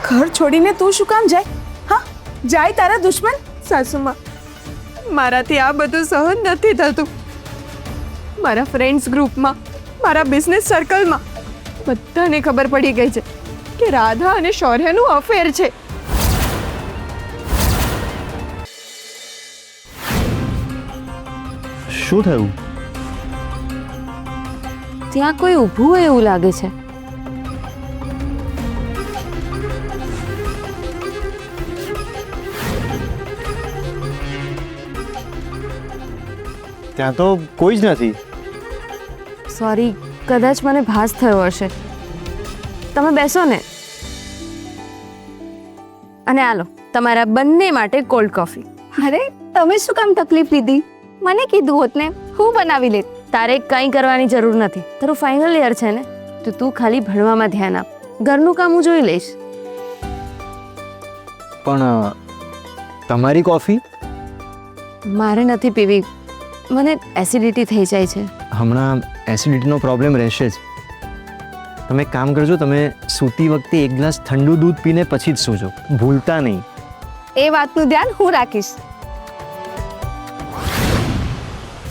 ઘર છોડીને તું શું કામ જાય? હા, જાય તારા દુશ્મન. સાસુમાં, મારાથી આ બધું સહન નથી થતું. મારા ફ્રેન્ડ્સ ગ્રુપમાં, મારા બિઝનેસ સર્કલમાં બધાને ખબર પડી ગઈ છે કે રાધા અને શૌર્યનું અફેર છે. શું થયું? ત્યાં કોઈ ઊભું હોય એવું લાગે છે. ત્યાં તો કોઈ જ નથી. સોરી, કદાચ મને ભાસ થયો હશે. તમે બેસો ને. અને આલો તમારા બંને માટે કોલ્ડ કોફી. અરે તમે શું કામ તકલીફ લીધી? મને કીધું હોત ને, હું બનાવી લેત. તારે કંઈ કરવાની જરૂર નથી. તારું ફાઇનલ યર છે ને, તો તું ખાલી ભણવામાં ધ્યાન આપ. ઘરનું કામ હું જોઈ લઈશ. પણ તમારી કોફી? મારે નથી પીવી. મને એસિડિટી થઈ જાય છે. હમણાં એસિડિટીનો પ્રોબ્લેમ રહેશે જ. તમે એક કામ કરજો, તમે સૂતી વખતે એક ગ્લાસ ઠંડુ દૂધ પીને પછી જ સૂજો, ભૂલતા નહીં. એ વાતનું ધ્યાન હું રાખીશ.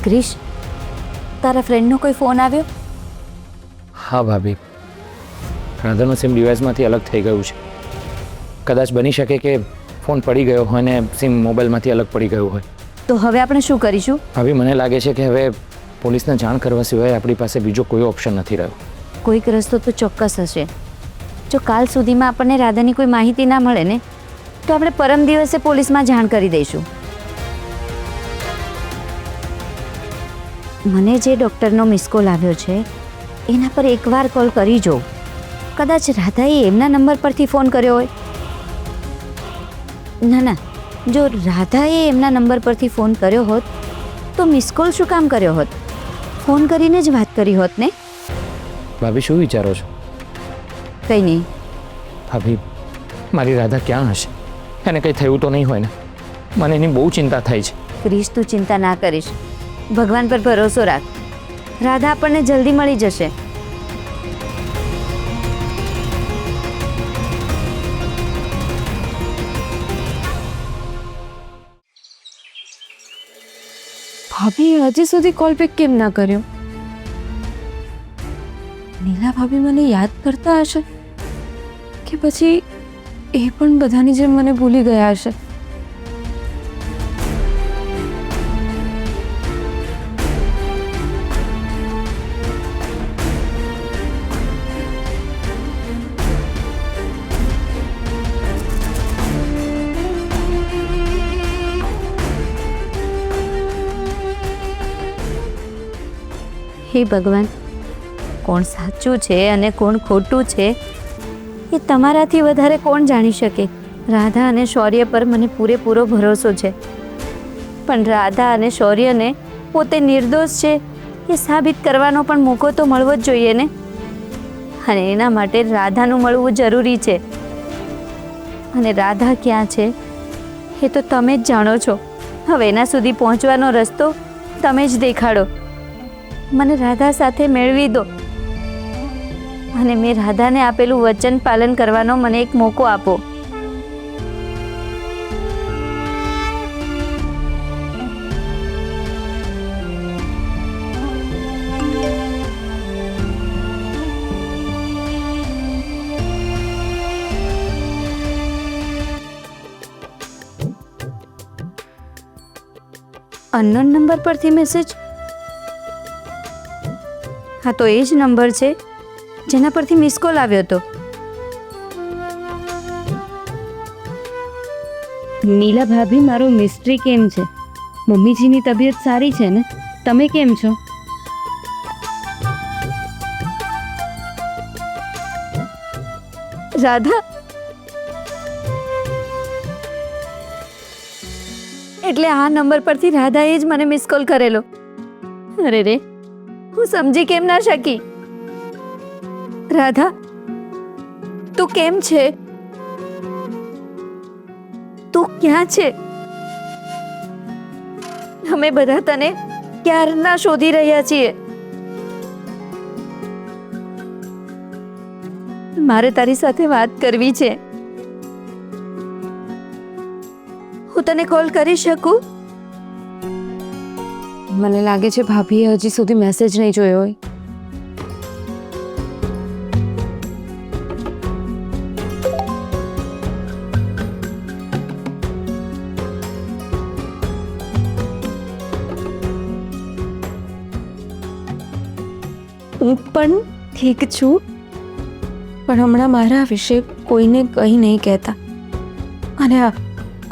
ક્રિશ, તારા ફ્રેન્ડનો કોઈ ફોન આવ્યો? હા ભાભી, રાધાનું સિમ ડિવાઇસમાંથી અલગ થઈ ગયું છે. કદાચ બની શકે કે ફોન પડી ગયો હોય ને સિમ મોબાઈલમાંથી અલગ પડી ગયું હોય. તો હવે આપણે શું કરીશું? ભાભી, મને લાગે છે કે હવે પોલીસને જાણ કરવા સિવાય આપણી પાસે બીજો કોઈ ઓપ્શન નથી રહ્યો. કોઈક રસ્તો તો ચોક્કસ હશે. જો કાલ સુધીમાં આપણને રાધાની કોઈ માહિતી ના મળે ને, તો આપણે પરમ દિવસે પોલીસમાં જાણ કરી દઈશું. મને જે ડૉક્ટરનો મિસ કોલ આવ્યો છે એના પર એકવાર કોલ કરી જો. કદાચ રાધાએ એમના નંબર પરથી ફોન કર્યો હોય. ના ના, જો રાધાએ એમના નંબર પરથી ફોન કર્યો હોત તો મિસ કોલ શું કામ કર્યો હોત? ફોન કરીને જ વાત કરી હોત ને. ભાભી, શું વિચારો છો? કંઈ નહીં. ભાભી, મારી રાધા ક્યાં હશે? એને કંઈ થયું તો નહીં હોય ને? મને એની બહુ ચિંતા થાય છે. ક્રિશ, તું ચિંતા ના કરીશ. ભગવાન પર ભરોસો રાખ. રાધા આપણને જલ્દી મળી જશે. ભાભી હજી સુધી કોલ બેક કેમ ના કર્યો? નીલા ભાભી મને યાદ કરતા હશે કે પછી એ પણ બધાની જેમ મને ભૂલી ગયા હશે? હે ભગવાન, કોણ સાચું છે અને કોણ ખોટું છે એ તમારાથી વધારે કોણ જાણી શકે? રાધા અને શૌર્ય પર મને પૂરેપૂરો ભરોસો છે, પણ રાધા અને શૌર્યને પોતે નિર્દોષ છે એ સાબિત કરવાનો પણ મોકો તો મળવો જ જોઈએ ને. અને એના માટે રાધાનું મળવું જરૂરી છે. અને રાધા ક્યાં છે એ તો તમે જ જાણો છો. હવે એના સુધી પહોંચવાનો રસ્તો તમે જ દેખાડો. મને રાધા સાથે મેળવી દો અને મેં રાધાને આપેલું વચન પાલન કરવાનો મને એક મોકો આપો. અનનોન નંબર પરથી મેસેજ. હા, તો એ જ નંબર છે જેના પરથી મિસ કોલ આવ્યો હતો. નીલા ભાભી, મારો મિસ્ટ્રી કેમ છે? મમ્મીજીની તબિયત સારી છે ને? તમે કેમ છો? રાધા, એટલે આ નંબર પરથી રાધાએ જ મને મિસ કોલ કરેલો. અરે રે, હું સમજી કેમ ના શકી. રાધા, તું કેમ છે? તું ક્યાં છે? અમે બધા તને ક્યારના શોધી રહ્યા છીએ. મારે તારી સાથે વાત કરવી છે. હું તને કોલ કરી શકું? મને લાગે છે ભાભીએ હજી સુધી મેસેજ નહીં જોયો હોય. હું પણ ઠીક છું, પણ હમણાં મારા વિશે કોઈને કંઈ નહીં કહેતા, અને આ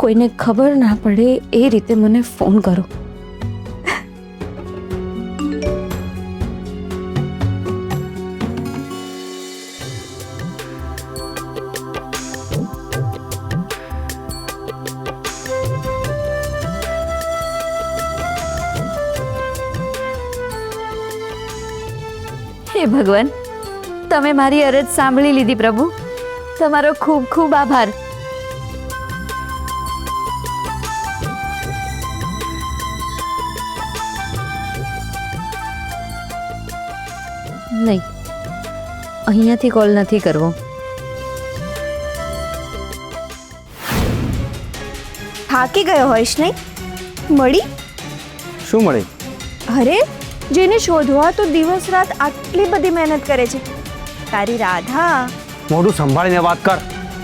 કોઈને ખબર ના પડે એ રીતે મને ફોન કરો. હે ભગવાન, તમે મારી અરજ સાંભળી લીધી પ્રભુ. તમારો ખૂબ ખૂબ આભાર. નહીં, અહીંયાથી કોલ નથી કરવો. થાકી ગયો હોઈશ નહીં? મળી? શું મળે? અરે, જેને શોધવા તો દિવસ રાત આટલી બધી મહેનત કરે છે, તારી રાધા. મોઢું સંભાળીને વાત કર.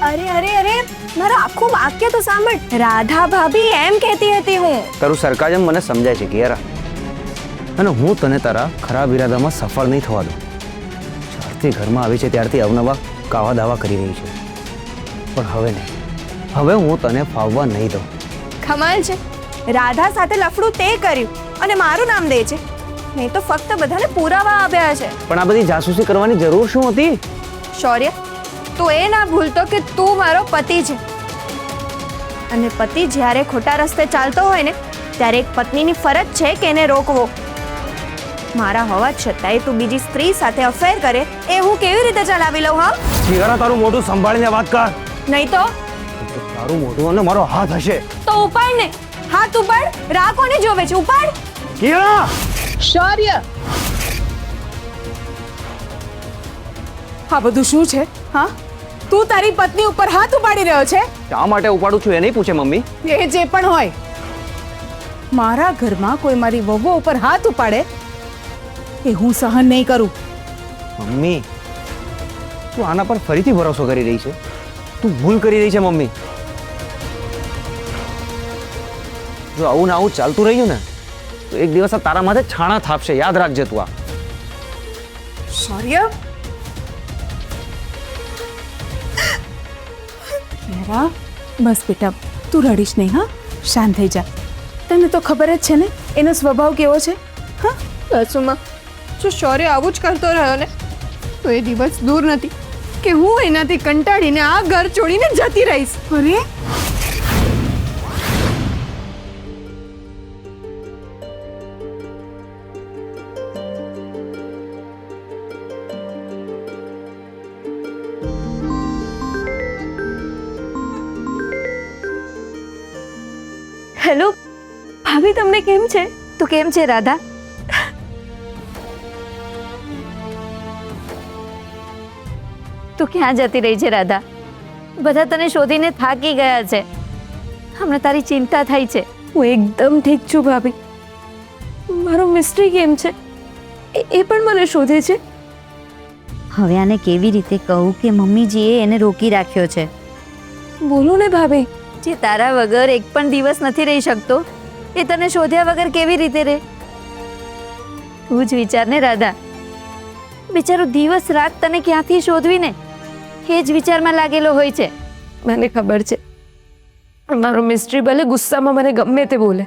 અરે અરે અરે, મારું આખું વાક્ય તો સાંભળ. રાધા ભાભી એમ કહેતી હતી હું. તારું સરકાજમ મને સમજાય છે કિયારા, અને હું તને તારા ખરાબ ઈરાદામાં સફળ નહીં થવા દઉં. જ્યારથી ઘરમાં આવી છે ત્યારથી અવનવા કાવા દાવા કરી રહી છે, પણ હવે નહીં. હવે હું તને ફાવવા નહીં દઉં. કમાલ છે, રાધા સાથે લફડું તે કર્યું અને મારું નામ દે છે. નહીં તો ફક્ત બધાને પુરાવા આપ્યા છે. પણ આ બધી જાસૂસી કરવાની જરૂર શું હતી? શૌર્ય, તું એ ના ભૂલતો કે તું મારો પતિ છે, અને પતિ જ્યારે ખોટા રસ્તે ચાલતો હોય ને ત્યારે એક પત્નીની ફરજ છે કે એને રોકવો. મારા હોવા છતાંય તું બીજી સ્ત્રી સાથે અફેર કરે એ હું કેવી રીતે ચલાવી લઉં? હા, કિયારા, તારું મોઢું સંભાળીને વાત કર. નહીં તો તારું મોઢું અને મારો હાથ હશે. તો ઉપાડ ને, હાથ ઉપાડ. રાહ કોને જોવે છે? ઉપાડ. કિયારા! શૌર્ય, આ બધું શું છે? હા, તું તારી પત્ની ઉપર હાથ ઉપાડી રહ્યો છે? શા માટે ઉપાડું છું એ નહીં પૂછે મમ્મી. એ જે પણ હોય, મારા ઘરમાં કોઈ મારી વહુ ઉપર હાથ ઉપાડે એ હું સહન નહીં કરું. મમ્મી, તું આના પર ફરીથી ભરોસો કરી રહી છે. તું ભૂલ કરી રહી છે મમ્મી. જો આવું ને આવું ચાલતું રહ્યું ને તો એક દિવસ આ તારા માથે છાણા થાપશે. યાદ રાખજે તું. આ શૌર્ય, મેરા, બસ બેટા, તું રડીશ નહીં. હા, શાંત થઈ જા. તને તો ખબર જ છે ને એનો સ્વભાવ કેવો છે. હા, સાસુમાં, જો શૌર્ય આવું જ કરતો રહ્યો ને તો એ દિવસ દૂર નથી કે હું એનાથી કંટાળીને આ ઘર છોડીને જતી રહીશ. અરે, હેલો ભાભી, તમને કેમ છે? તું કેમ છે રાધા? તું ક્યાં જતી રહી છે રાધા? બધા તને શોધીને થાકી ગયા છે. હમણાં તારી ચિંતા થાય છે. હું એકદમ ઠીક છું ભાભી. મારો મિસ્ટ્રી કેમ છે એ પણ મને શોધે છે. હવે આને કેવી રીતે કહું કે મમ્મીજીએ એને રોકી રાખ્યો છે? બોલો ને ભાભી. જે તારા વગર એક પણ દિવસ નથી રહી શકતો એ તને શોધ્યા વગર કેવી રીતે રહે? તું જ વિચાર ને રાધા. બિચારો દિવસ રાત તને ક્યાંથી શોધવી ને એ જ વિચારમાં લાગેલો હોય છે. મને ખબર છે, પણ મારો મિસ્ટ્રી ભલે ગુસ્સામાં મને ગમે તે બોલે,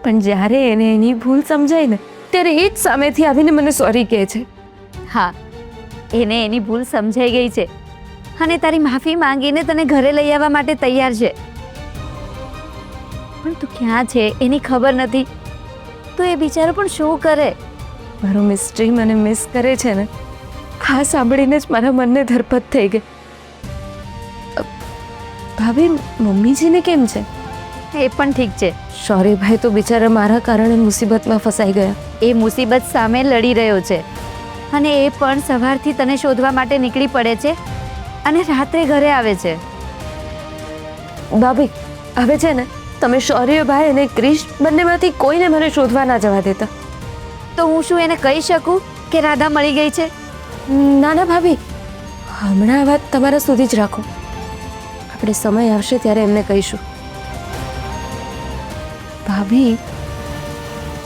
પણ જ્યારે એને એની ભૂલ સમજાય ને ત્યારે એ જ સામેથી આવીને મને સોરી કહે છે. હા, એને એની ભૂલ સમજાઈ ગઈ છે અને તારી માફી માંગીને તને ઘરે લઈ આવવા માટે તૈયાર છે. પણ તું ક્યાં છે એની ખબર નથી, તો એ બિચારો પણ શું કરે? મારો મિસ્ટ્રી મને મિસ કરે છે ને, આ સાંભળીને જ મારા મનને ધરપત થઈ ગઈ. ભાભી, મમ્મીજીને કેમ છે? એ પણ ઠીક છે. શૌર્યભાઈ તો બિચારા મારા કારણે મુસીબતમાં ફસાઈ ગયા. એ મુસીબત સામે લડી રહ્યો છે અને એ પણ સવારથી તને શોધવા માટે નીકળી પડે છે અને રાત્રે ઘરે આવે છે. ભાભી, હવે છે ને તમે શૌર્યભાઈ અને ક્રિશ બંનેમાંથી કોઈને મને શોધવા ના જવા દેતા. તો હું શું એને કહી શકું કે રાધા મળી ગઈ છે? ના ના ભાભી, હમણાં આ વાત તમારા સુધી જ રાખો. આપણે સમય આવશે ત્યારે એમને કહીશું. ભાભી,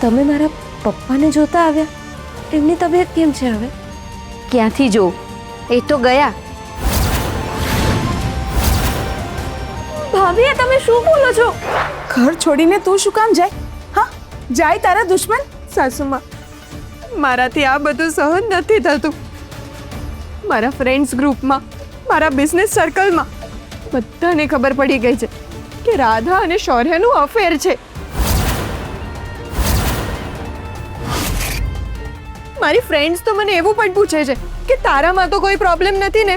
તમે મારા પપ્પાને જોતા આવ્યા? એમની તબિયત કેમ છે હવે? ક્યાંથી જો, એ તો ગયા. ભાભી, તમે શું બોલો છો? ઘર છોડીને તું શું કામ જાય? હા, જાય તારા દુશ્મન. સાસુમાં, મારાથી આ બધું સહન નથી થતું. મારા ફ્રેન્ડ્સ ગ્રુપમાં, મારા બિઝનેસ સર્કલમાં બધાને ખબર પડી ગઈ છે કે રાધા અને શૌર્યનું અફેર છે. મારી ફ્રેન્ડ્સ તો મને એવું પણ પૂછે છે કે તારામાં તો કોઈ પ્રોબ્લેમ નથી ને.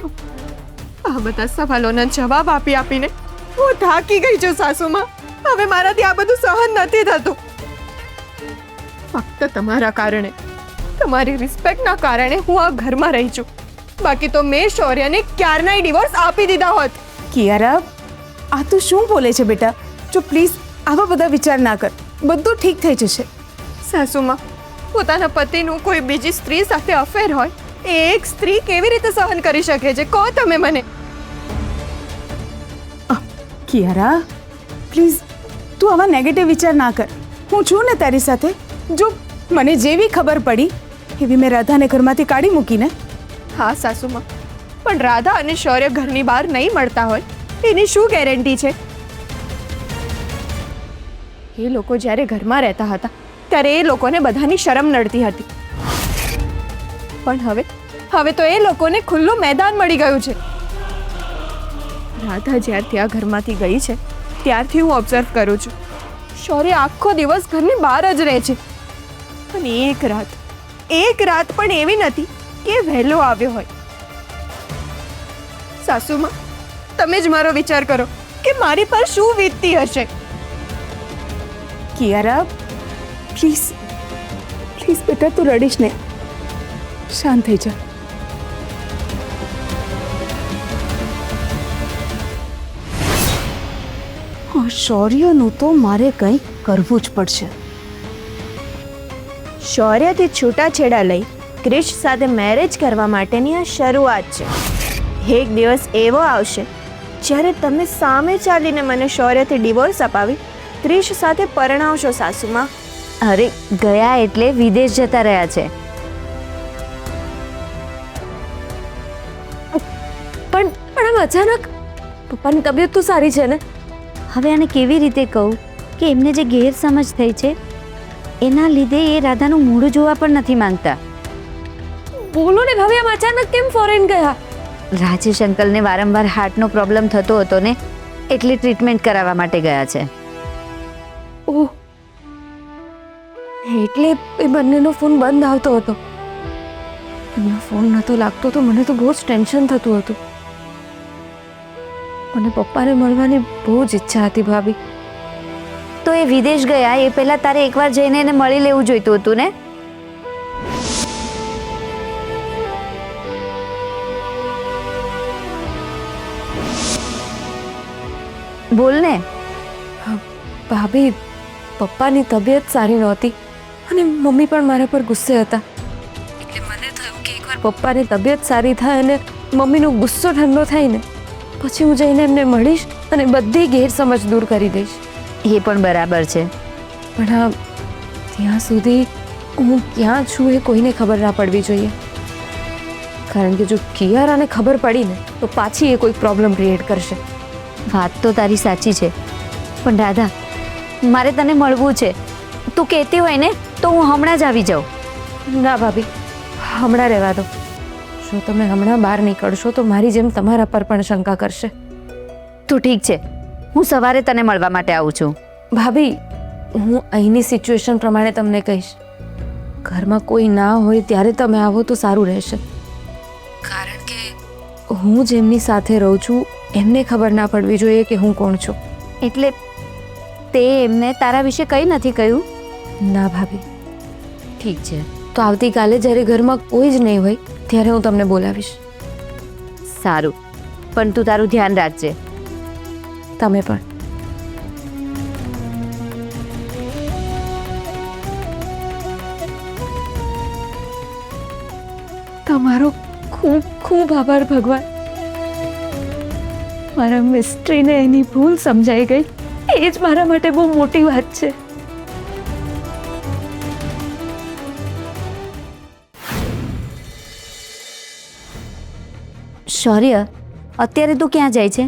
આ બધા સવાલોના જવાબ આપી આપીને હું થાકી ગઈ છું સાસુમાં. હવે મારાથી આ બધું સહન નથી થતું. ફક્ત તમારા કારણે, તમારી રિસ્પેક્ટના કારણે હું આ ઘરમાં રહી છું. બાકી તો મેં શૌર્યને ક્યારનાય ડિવોર્સ આપી દીધા હોત. કિયારા, આ તું શું બોલે છે બેટા? જો પ્લીઝ આવા બધા વિચાર ના કર. બધું ઠીક થઈ જશે. સાસુમાં, પોતાના પતિનું કોઈ બીજી સ્ત્રી સાથે અફેર હોય એ એક સ્ત્રી કેવી રીતે સહન કરી શકે છે? કહો તમે મને. કિયારા, પ્લીઝ તું આવા નેગેટિવ વિચાર ના કર. હું છું ને તારી સાથે. જો મને જેવી ખબર પડી એવી મેં રાધાને ઘરમાંથી કાઢી મૂકીને. હા સાસુમાં, પણ રાધા અને શૌર્ય ઘરની બહાર નહીં મળતા હોય એની શું ગેરંટી છે? એ લોકો જ્યારે ઘરમાં રહેતા હતા ત્યારે એ લોકોને બધાની શરમ નડતી હતી. પણ હવે તો એ લોકોને ખુલ્લું મેદાન મળી ગયું છે. રાધા જ્યારથી આ ઘરમાંથી ગઈ છે ત્યારથી હું ઓબ્ઝર્વ કરું છું, શૌર્ય આખો દિવસ ઘરની બહાર જ રહે છે. અને એક રાત પણ એવી નથી કે વહેલો આવ્યો હોય. સાસુમાં, તમે જ મારો વિચાર કરો કે મારી પર શું વીતતી હશે. કિયારા, પ્લીઝ પ્લીઝ બેટા, તું રડીશ નહીં. શાંત થઈ જા. શૌર્યનું તો મારે કંઈક કરવું જ પડશે. શૌર્યથી છૂટાછેડા લઈ ક્રિશ સાથે મેરેજ કરવા માટેની આ શરૂઆત છે. એક દિવસ એવો આવશે જ્યારે તમે સામે ચાલીને મને શૌર્યથી ડિવોર્સ અપાવી ક્રિશ સાથે પરણાવશો સાસુમાં. અરે, ગયા એટલે વિદેશ જતા રહ્યા છે. પણ આમ અચાનક પપ્પાની તબિયત તો સારી છે ને? હવે આને કેવી રીતે કહું કે એમને જે ગેરસમજ થઈ છે એના લીધે એ રાધાનું મોઢું જોવા પણ નથી માંગતા. બોલો ને ભાભી, આમ અચાનક કેમ ફોરેન ગયા? રાજેશ અંકલને વારંવાર હાર્ટનો પ્રોબ્લેમ થતો હતો ને, એટલે ટ્રીટમેન્ટ કરાવવા માટે ગયા છે. ઓહ, એટલે એ બંનેનો ફોન બંધ આવતો હતો. એમનો ફોન નહોતો લાગતો તો મને તો બહુ જ ટેન્શન થતું હતું. મને પપ્પાને મળવાની બહુ જ ઈચ્છા હતી ભાભી. તો એ વિદેશ ગયા એ પહેલા તારે એકવાર જઈને એને મળી લેવું જોઈતું હતું ને. બોલ ને. ભાભી, પપ્પાની તબિયત સારી નહોતી અને મમ્મી પણ મારા પર ગુસ્સે હતા. એટલે મને થયું કે એકવાર પપ્પાની તબિયત સારી થાય અને મમ્મીનો ગુસ્સો ઠંડો થાય ને પછી હું જઈને એમને મળીશ અને બધી ગેરસમજ દૂર કરી દઈશ. એ પણ બરાબર છે. પણ હા, ત્યાં સુધી હું ક્યાં છું એ કોઈને ખબર ના પડવી જોઈએ. કારણ કે જો કિયારાને ખબર પડી ને તો પાછી એ કોઈ પ્રોબ્લેમ ક્રિએટ કરશે. વાત તો તારી સાચી છે, પણ રાધા, મારે તને મળવું છે. તું કહેતી હોય ને તો હું હમણાં જ આવી જાઉં. ના ભાભી, હમણાં રહેવા દો. જો તમે હમણાં બહાર નીકળશો તો મારી જેમ તમારા પર પણ શંકા કરશે. તું ઠીક છે, હું સવારે તને મળવા માટે આવું છું. ભાભી, હું અહીંની સિચ્યુએશન પ્રમાણે તમને કહીશ. ઘરમાં કોઈ ના હોય ત્યારે તમે આવો તો સારું રહેશે. કારણ કે હું જેમની સાથે રહું છું એમને ખબર ના પડવી જોઈએ કે હું કોણ છું. એટલે તે એમને તારા વિશે કંઈ નથી કહ્યું? ના ભાભી. ઠીક છે, તો આવતીકાલે જ્યારે ઘરમાં કોઈ જ નહીં હોય ત્યારે હું તમને બોલાવીશ. સારું, પણ તું તારું ધ્યાન રાખજે. તમે પણ. તમારો ખૂબ ખૂબ આભાર ભગવાન. મારા મિસ્ત્રીને એની ભૂલ સમજાઈ ગઈ, એ જ મારા માટે બહુ મોટી વાત છે. શૌર્ય, અત્યારે તું ક્યાં જાય છે?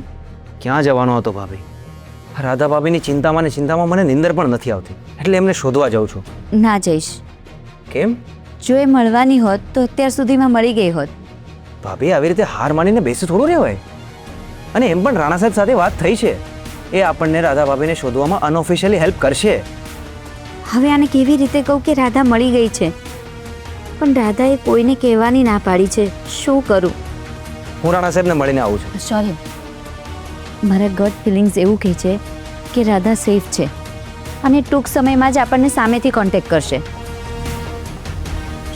ક્યાં જવાનો હતો ભાભી? રાધા ભાભીની ચિંતામાં ને ચિંતામાં મને નીંદર પણ નથી આવતી, એટલે એમને શોધવા જાઉં છું. ના જઈશ. કેમ જો એ મળવાની હોત તો અત્યાર સુધીમાં મળી ગઈ હોત. ભાભી, આવી રીતે હાર માનીને બેસી થોડું રહેવાય. અને એમ પણ રાણા સાહેબ સાથે વાત થઈ છે, એ આપણને રાધા ભાભીને શોધવામાં અનઓફિશિયલી હેલ્પ કરશે. હવે આને કેવી રીતે કહું કે રાધા મળી ગઈ છે? પણ રાધાએ કોઈને કહેવાની ના પાડી છે. શું કરું? હું રાણા સાહેબને મળીને આવું છું. સોરી, મારા ગટ ફિલિંગ્સ એવું કહે છે કે રાધા સેફ છે અને ટૂંક સમયમાં જ આપણને સામેથી કોન્ટેક્ટ કરશે.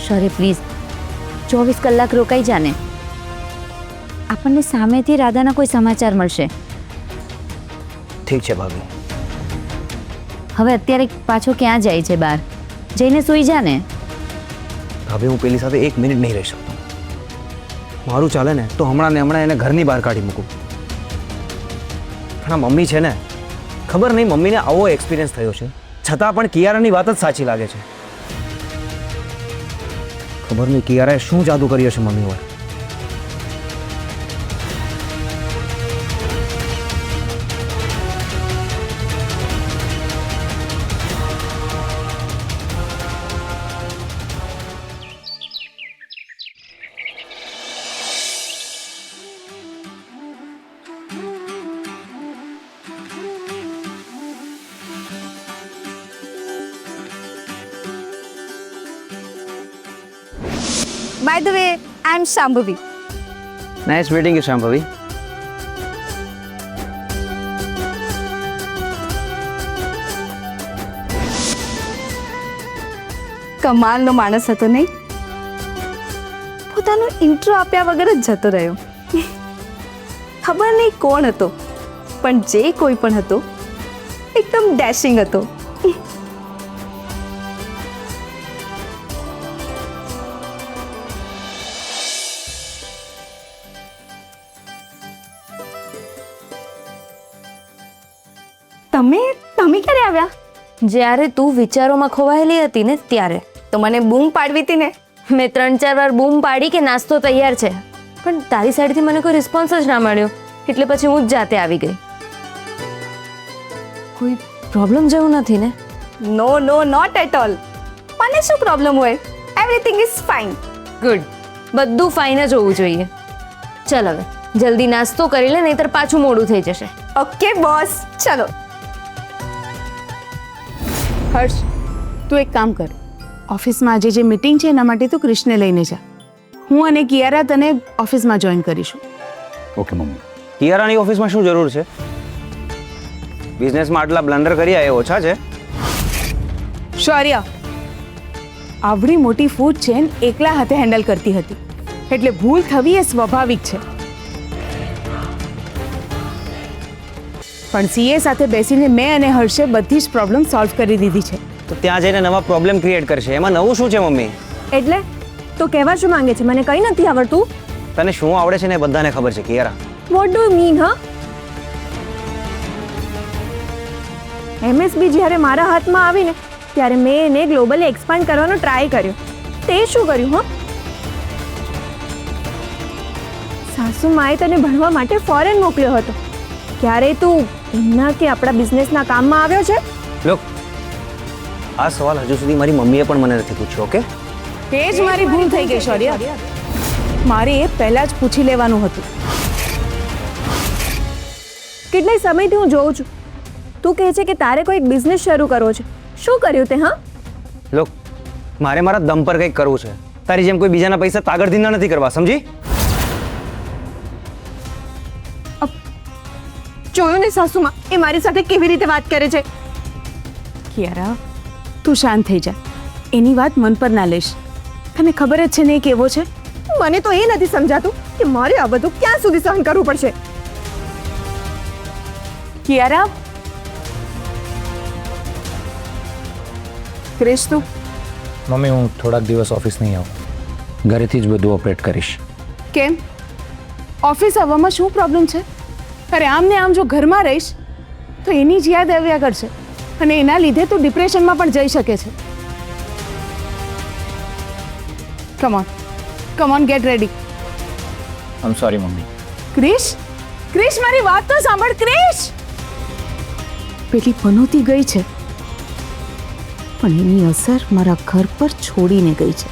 સોરી પ્લીઝ, 24 કલાક રોકાઈ જાને. આપણને સામેથી રાધાના કોઈ સમાચાર મળશે. ઠીક છે ભાભી. હવે અત્યારે પાછો ક્યાં જાય છે? બહાર જઈને સૂઈ જાને. ભાભી, હું પેલી સાથે 1 મિનિટ નહીં રહી શકતો. મારું ચાલે ને તો હમણાં ને હમણાં એને ઘરની બહાર કાઢી મૂકું. પણ આ મમ્મી છે ને, ખબર નહીં મમ્મીને આવો એક્સપિરિયન્સ થયો છે, છતાં પણ કિયારાની વાત જ સાચી લાગે છે. ખબર નહીં કિયારાએ શું જાદુ કર્યો છે મમ્મી પર. By the way, I am Shambhavi. Nice meeting you Shambhavi. કમાલનો માણસ હતો નહીં? પોતાનો ઇન્ટ્રો આપ્યા વગર જ જતો રહ્યો. ખબર નહીં કોણ હતો, પણ જે કોઈ પણ હતો એકદમ ડેશિંગ હતો. તમે તમે ક્યારે આવ્યા? જ્યારે તું વિચારોમાં ખોવાયેલી હતી ને ત્યારે તો મને બૂમ પાડવી હતી ને. મેં 3-4 વાર બૂમ પાડી કે નાસ્તો તૈયાર છે, પણ તારી સાઈડથી મને કોઈ રિસ્પોન્સ જ ના મળ્યો, એટલે પછી હું જ જાતે આવી ગઈ. કોઈ પ્રોબ્લેમ જેવું નથી ને? નો નો, નોટ એટ ઓલ. મને શું પ્રોબ્લેમ હોય? Everything is fine. ગુડ, બધું ફાઇન જ હોવું જોઈએ. ચાલ હવે જલ્દી નાસ્તો કરી લે, નહીંતર પાછું મોડું થઈ જશે. ઓકે બોસ, ચલો. હર્ષ, તું એક કામ કર, ઓફિસમાં આજે જે મીટિંગ છે એના માટે તું ક્રિશને લઈને જા. હું અને કિયારા તને ઓફિસમાં જોઈન કરીશું. Okay mummy. કિયારાની ઓફિસમાં શું જરૂર છે? બિઝનેસમાં આટલા બ્લન્ડર કર્યા એ ઓછા છે? શૌર્ય, આવડી મોટી ફૂડ ચેન એકલા હાથે હેન્ડલ કરતી હતી, એટલે ભૂલ થવી એ સ્વાભાવિક છે. પણ સીએ સાથે બેસીને મેં અને હર્ષે બધી જ પ્રોબ્લેમ સોલ્વ કરી દીધી છે. તો ત્યાં જઈને નવા પ્રોબ્લેમ ક્રિએટ કરશે, એમાં નવું શું છે મમ્મી? એટલે તો કહેવા શું માંગે છે? મને કંઈ નથી આવડતું. તને શું આવડે છે ને એ બધાને ખબર છે Kiara. What do you mean? હા, એમએસબી જ્યારે મારા હાથમાં આવીને ત્યારે મેં એને ગ્લોબલી એક્સપાન્ડ કરવાનો ટ્રાય કર્યો. તે શું કર્યું? હા, સાસુ માએ તને ભણવા માટે ફોરેન મોકલ્યો હતો. ક્યારે તું એમના કે આપણા બિઝનેસના કામમાં આવ્યો છે? લો, આ સવાલ હજુ સુધી મારી મમ્મીએ પણ મને નથી પૂછ્યો. ઓકે, તે જ મારી ભૂલ થઈ ગઈ શૌર્ય. મારે એ પહેલા જ પૂછી લેવાનું હતું. કેટલાય સમયથી હું જોઉં છું તું કહે છે કે તારે કોઈ બિઝનેસ શરૂ કરવો છે. શું કર્યું તે? હા, લો, મારે મારા દમ પર કંઈક કરવું છે. તારી જેમ કોઈ બીજાના પૈસા તાગડધીના નથી કરવા, સમજી? જોયું ને સાસુમાં એ મારી સાથે કેવી રીતે વાત કરે છે. કિયારા, તું શાંત થઈ જા. એની વાત મન પર ના લઈશ. તને ખબર જ છે ને એ કેવો છે. મને તો એ નથી સમજાતું કે મારે આ બધું ક્યાં સુધી સહન કરવું પડશે. કિયારા, ક્રિશ, તું મમ્મી, હું થોડાક દિવસ ઓફિસ નહીં આવું. ઘરેથી જ બધું ઓપરેટ કરીશ. કેમ ઓફિસ આવવામાં શું પ્રોબ્લેમ છે? અરે આમ ને આમ જો ઘરમાં રહીશ તો એની જ યાદ આવ્યા કરશે અને એના લીધે તું ડિપ્રેશનમાં પણ જઈ શકે છે. Come on get ready. આમ સોરી મમ્મી. ક્રિશ ક્રિશ મારી વાત તો સાંભળ ક્રિશ. પેલી પનોતી ગઈ છે પણ એની અસર મારા ઘર પર છોડીને ગઈ છે.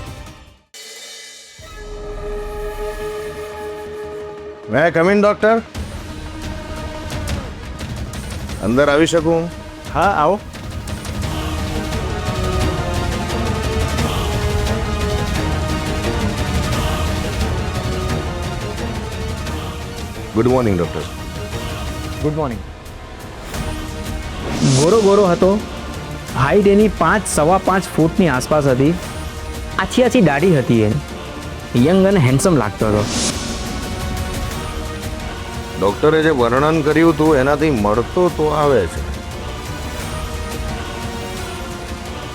મેં કમિન ડોક્ટર અંદર આવી શકું? હા આવો. Good morning doctor. Good morning. ગોરો હતો, હાઈટ એની 5.5 ફૂટની આસપાસ હતી, આછી દાઢી હતી એની, યંગ અને હેન્ડસમ લાગતો હતો. ડોક્ટરે જે વર્ણન કર્યું હતું એનાથી મળતો તો આવે છે.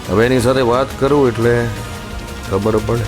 હવે એની સાથે વાત કરું એટલે ખબર પડે.